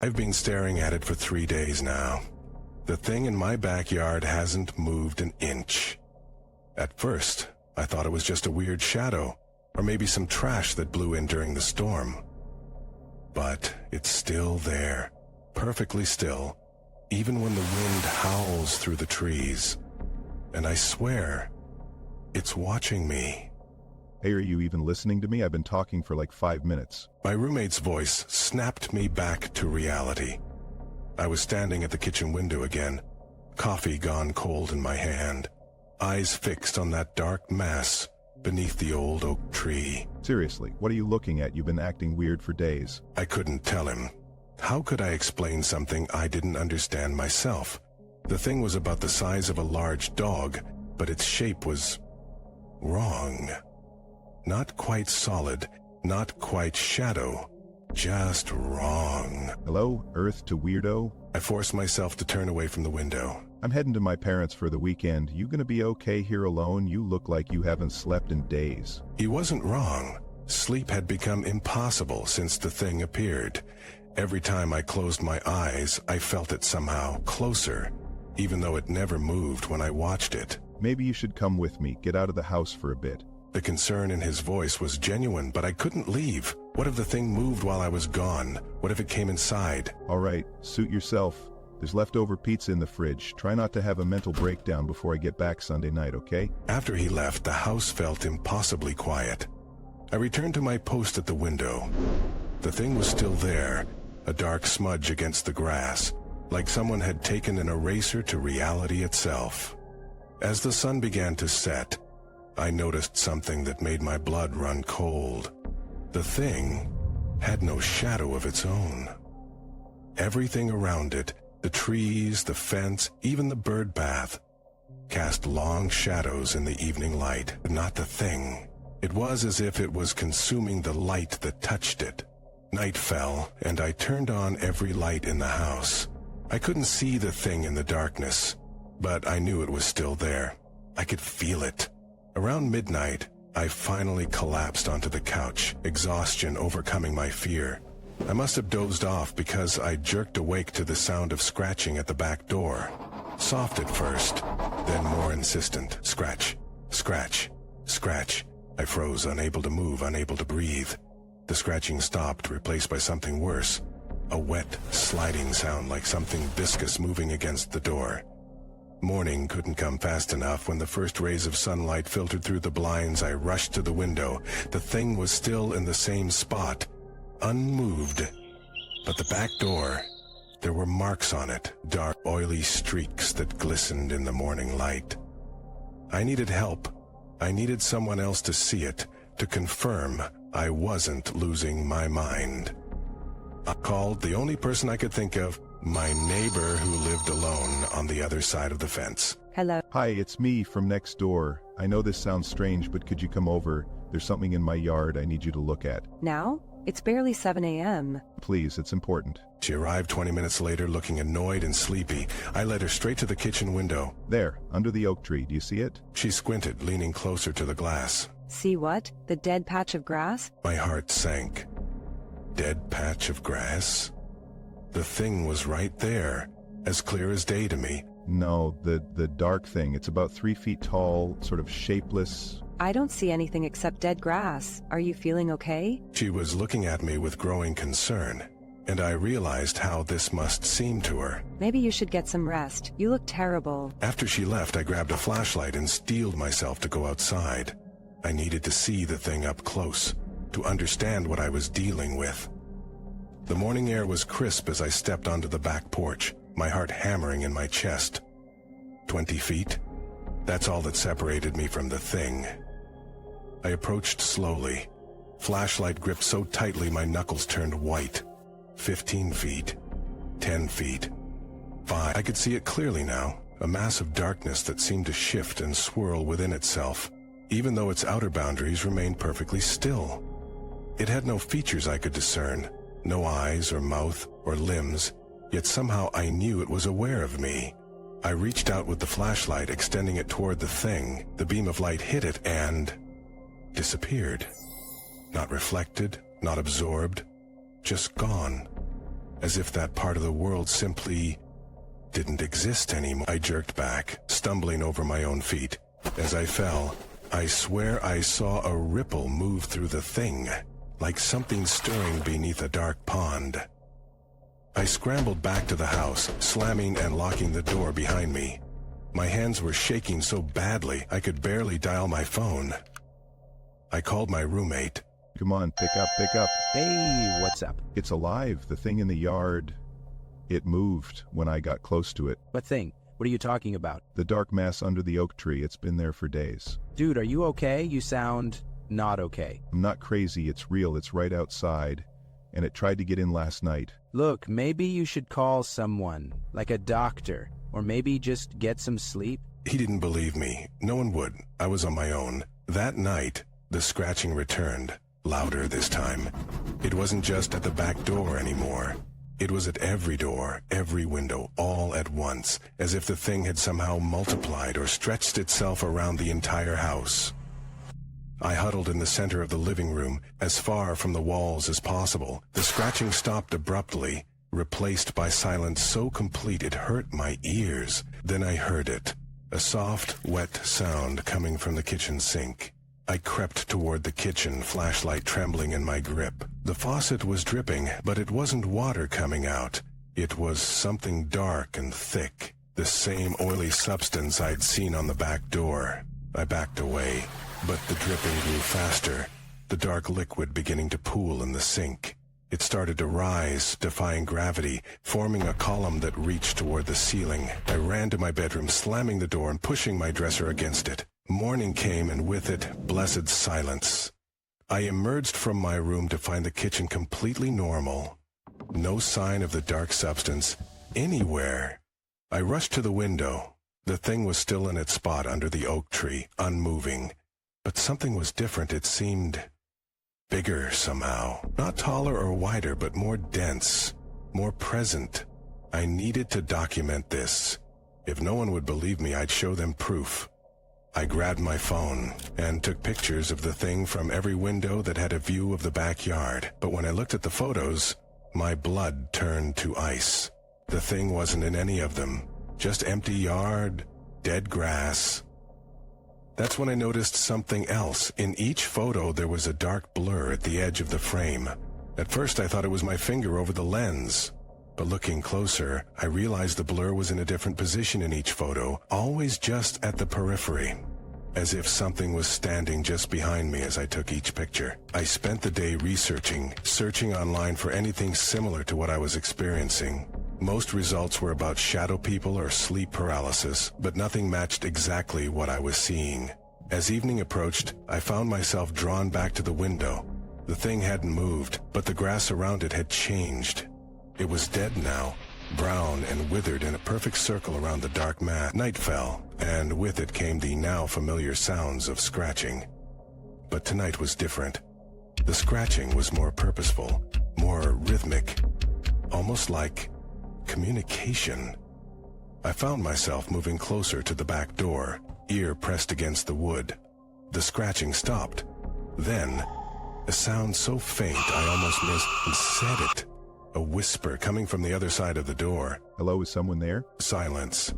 I've been staring at it for 3 days now. The thing in my backyard hasn't moved an inch. At first, I thought it was just a weird shadow, or maybe some trash that blew in during the storm. But it's still there, perfectly still, even when the wind howls through the trees. And I swear, it's watching me. Hey, are you even listening to me? I've been talking for like 5 minutes. My roommate's voice snapped me back to reality. I was standing at the kitchen window again, coffee gone cold in my hand, eyes fixed on that dark mass beneath the old oak tree. Seriously, what are you looking at? You've been acting weird for days. I couldn't tell him. How could I explain something I didn't understand myself? The thing was about the size of a large dog, but its shape was wrong. Not quite solid, not quite shadow, just wrong. Hello, Earth to Weirdo? I forced myself to turn away from the window. I'm heading to my parents' for the weekend. You gonna be okay here alone? You look like you haven't slept in days. He wasn't wrong. Sleep had become impossible since the thing appeared. Every time I closed my eyes, I felt it somehow closer, even though it never moved when I watched it. Maybe you should come with me. Get out of the house for a bit. The concern in his voice was genuine, but I couldn't leave. What if the thing moved while I was gone? What if it came inside? All right, suit yourself. There's leftover pizza in the fridge. Try not to have a mental breakdown before I get back Sunday night, okay? After he left, the house felt impossibly quiet. I returned to my post at the window. The thing was still there, a dark smudge against the grass, like someone had taken an eraser to reality itself. As the sun began to set, I noticed something that made my blood run cold. The thing had no shadow of its own. Everything around it, the trees, the fence, even the bird bath, cast long shadows in the evening light, but not the thing. It was as if it was consuming the light that touched it. Night fell, and I turned on every light in the house. I couldn't see the thing in the darkness, but I knew it was still there. I could feel it. Around midnight, I finally collapsed onto the couch, exhaustion overcoming my fear. I must have dozed off because I jerked awake to the sound of scratching at the back door. Soft at first, then more insistent. Scratch, scratch, scratch. I froze, unable to move, unable to breathe. The scratching stopped, replaced by something worse. A wet, sliding sound like something viscous moving against the door. Morning couldn't come fast enough. When the first rays of sunlight filtered through the blinds, I rushed to the window. The thing was still in the same spot, unmoved. But the back door, there were marks on it, dark, oily streaks that glistened in the morning light. I needed help. I needed someone else to see it, to confirm I wasn't losing my mind. I called the only person I could think of, my neighbor who lived alone on the other side of the fence. Hello. Hi, it's me from next door. I know this sounds strange, but could you come over? There's something in my yard I need you to look at. Now? It's barely 7 a.m. Please, it's important. She arrived 20 minutes later looking annoyed and sleepy. I led her straight to the kitchen window. There, under the oak tree. Do you see it? She squinted, leaning closer to the glass. See what? The dead patch of grass? My heart sank. Dead patch of grass? The thing was right there, as clear as day to me. No, the dark thing. It's about 3 feet tall, sort of shapeless. I don't see anything except dead grass. Are you feeling okay? She was looking at me with growing concern, and I realized how this must seem to her. Maybe you should get some rest. You look terrible. After she left, I grabbed a flashlight and steeled myself to go outside. I needed to see the thing up close, to understand what I was dealing with. The morning air was crisp as I stepped onto the back porch, my heart hammering in my chest. 20 feet? That's all that separated me from the thing. I approached slowly. Flashlight gripped so tightly my knuckles turned white. 15 feet. 10 feet. 5. I could see it clearly now, a mass of darkness that seemed to shift and swirl within itself, even though its outer boundaries remained perfectly still. It had no features I could discern. No eyes or mouth or limbs, yet somehow I knew it was aware of me. I reached out with the flashlight, extending it toward the thing. The beam of light hit it and disappeared. Not reflected, not absorbed, just gone. as if that part of the world simply didn't exist anymore. I jerked back, stumbling over my own feet. As I fell, I swear I saw a ripple move through the thing, like something stirring beneath a dark pond. I scrambled back to the house, slamming and locking the door behind me. My hands were shaking so badly I could barely dial my phone. I called my roommate. Come on, pick up, pick up. Hey, what's up? It's alive, the thing in the yard. It moved when I got close to it. What thing? What are you talking about? The dark mass under the oak tree, it's been there for days. Dude, are you okay? You sound not okay. I'm not crazy, it's real, it's right outside. And it tried to get in last night. Look, maybe you should call someone, like a doctor, or maybe just get some sleep. He didn't believe me. No one would. I was on my own. That night, the scratching returned, louder this time. It wasn't just at the back door anymore. It was at every door, every window, all at once, as if the thing had somehow multiplied or stretched itself around the entire house. I huddled in the center of the living room, as far from the walls as possible. The scratching stopped abruptly, replaced by silence so complete it hurt my ears. Then I heard it, a soft, wet sound coming from the kitchen sink. I crept toward the kitchen, flashlight trembling in my grip. The faucet was dripping, but it wasn't water coming out. It was something dark and thick, the same oily substance I'd seen on the back door. I backed away, but the dripping grew faster, the dark liquid beginning to pool in the sink. It started to rise, defying gravity, forming a column that reached toward the ceiling. I ran to my bedroom, slamming the door and pushing my dresser against it. Morning came, and with it, blessed silence. I emerged from my room to find the kitchen completely normal. No sign of the dark substance anywhere. I rushed to the window. The thing was still in its spot under the oak tree, unmoving. But something was different. It seemed bigger somehow. Not taller or wider, but more dense, more present. I needed to document this. If no one would believe me, I'd show them proof. I grabbed my phone and took pictures of the thing from every window that had a view of the backyard. But when I looked at the photos, my blood turned to ice. The thing wasn't in any of them. Just empty yard, dead grass. That's when I noticed something else. In each photo, there was a dark blur at the edge of the frame. At first, I thought it was my finger over the lens. But looking closer, I realized the blur was in a different position in each photo, always just at the periphery, as if something was standing just behind me as I took each picture. I spent the day researching, searching online for anything similar to what I was experiencing. Most results were about shadow people or sleep paralysis, but nothing matched exactly what I was seeing. As evening approached, I found myself drawn back to the window. The thing hadn't moved, but the grass around it had changed. It was dead now, brown and withered in a perfect circle around the dark mat. Night fell, and with it came the now familiar sounds of scratching. But tonight was different. The scratching was more purposeful, more rhythmic, almost like communication. I found myself moving closer to the back door, ear pressed against the wood. The scratching stopped. Then, a sound so faint I almost missed and said it. A whisper coming from the other side of the door. Hello, is someone there? Silence.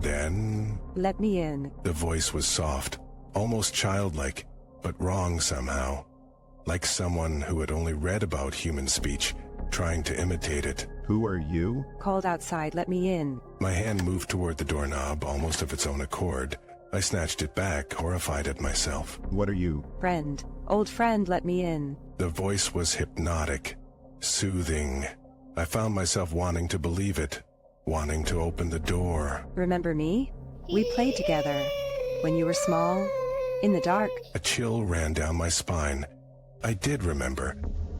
Then... Let me in. The voice was soft, almost childlike, but wrong somehow. Like someone who had only read about human speech, trying to imitate it. Who are you? Called outside, let me in. My hand moved toward the doorknob, almost of its own accord. I snatched it back, horrified at myself. What are you? Friend. Old friend, let me in. The voice was hypnotic, soothing. I found myself wanting to believe it, wanting to open the door. Remember me? We played together. When you were small, in the dark. A chill ran down my spine. I did remember.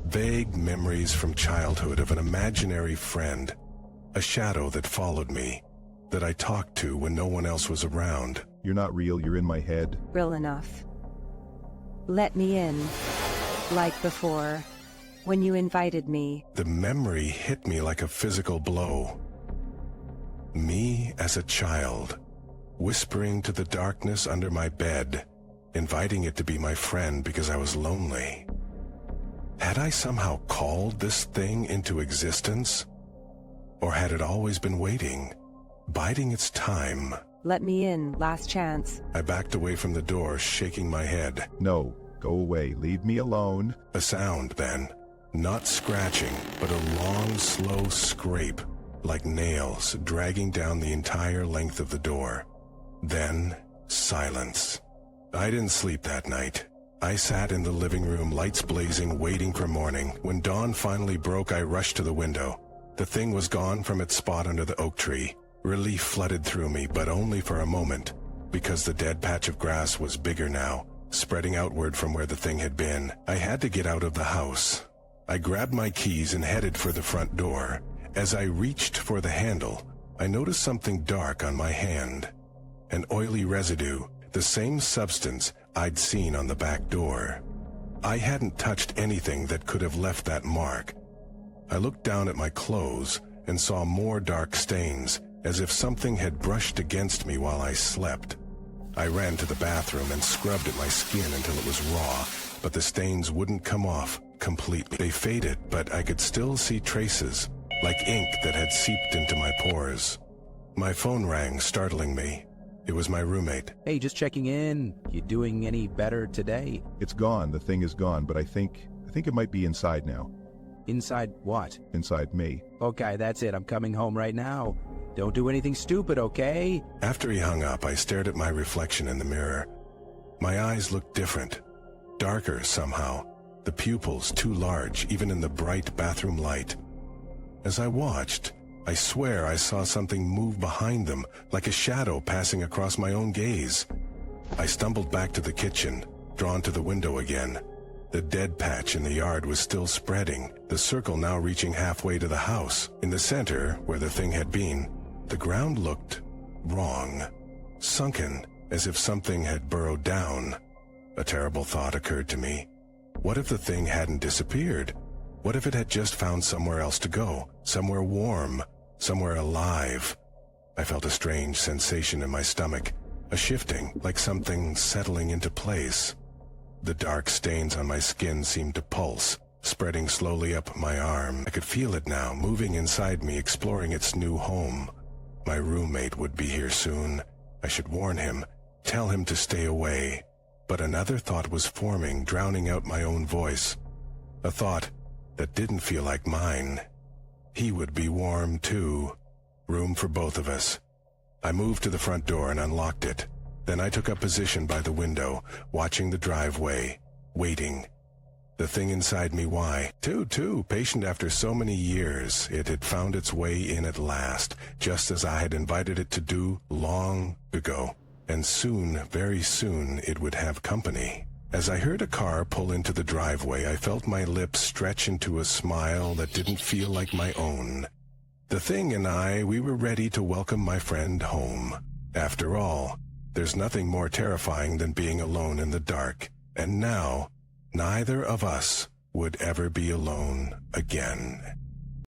Vague memories from childhood of an imaginary friend. A shadow that followed me, that I talked to when no one else was around. You're not real, you're in my head. Real enough. Let me in. Like before. When you invited me. The memory hit me like a physical blow. Me as a child, whispering to the darkness under my bed, inviting it to be my friend because I was lonely. Had I somehow called this thing into existence? Or had it always been waiting, biding its time? Let me in, last chance. I backed away from the door, shaking my head. No, go away, leave me alone. A sound then. Not scratching, but a long, slow scrape, like nails dragging down the entire length of the door. Then, silence. I didn't sleep that night. I sat in the living room, lights blazing, waiting for morning. When dawn finally broke, I rushed to the window. The thing was gone from its spot under the oak tree. Relief flooded through me, but only for a moment, because the dead patch of grass was bigger now, spreading outward from where the thing had been. I had to get out of the house. I grabbed my keys and headed for the front door. As I reached for the handle, I noticed something dark on my hand. An oily residue, the same substance I'd seen on the back door. I hadn't touched anything that could have left that mark. I looked down at my clothes and saw more dark stains, as if something had brushed against me while I slept. I ran to the bathroom and scrubbed at my skin until it was raw, but the stains wouldn't come off completely. They faded, but I could still see traces, like ink that had seeped into my pores. My phone rang, startling me. It was my roommate. Hey, just checking in. You doing any better today? It's gone, the thing is gone, but I think it might be inside now. Inside what? Inside me. Okay, that's it. I'm coming home right now. Don't do anything stupid, okay? After he hung up, I stared at my reflection in the mirror. My eyes looked different, darker somehow, the pupils too large, even in the bright bathroom light. As I watched, I swear I saw something move behind them, like a shadow passing across my own gaze. I stumbled back to the kitchen, drawn to the window again. The dead patch in the yard was still spreading, the circle now reaching halfway to the house. In the center, where the thing had been, the ground looked wrong, sunken, as if something had burrowed down. A terrible thought occurred to me. What if the thing hadn't disappeared? What if it had just found somewhere else to go, somewhere warm, somewhere alive? I felt a strange sensation in my stomach, a shifting, like something settling into place. The dark stains on my skin seemed to pulse, spreading slowly up my arm. I could feel it now, moving inside me, exploring its new home. My roommate would be here soon. I should warn him, tell him to stay away. But another thought was forming, drowning out my own voice. A thought that didn't feel like mine. He would be warm too. Room for both of us. I moved to the front door and unlocked it. Then I took up position by the window, watching the driveway, waiting. The thing inside me, why? Too, patient after so many years, it had found its way in at last, just as I had invited it to do long ago. And soon, very soon, it would have company. As I heard a car pull into the driveway, I felt my lips stretch into a smile that didn't feel like my own. The thing and I, we were ready to welcome my friend home. After all, there's nothing more terrifying than being alone in the dark. And now, neither of us would ever be alone again.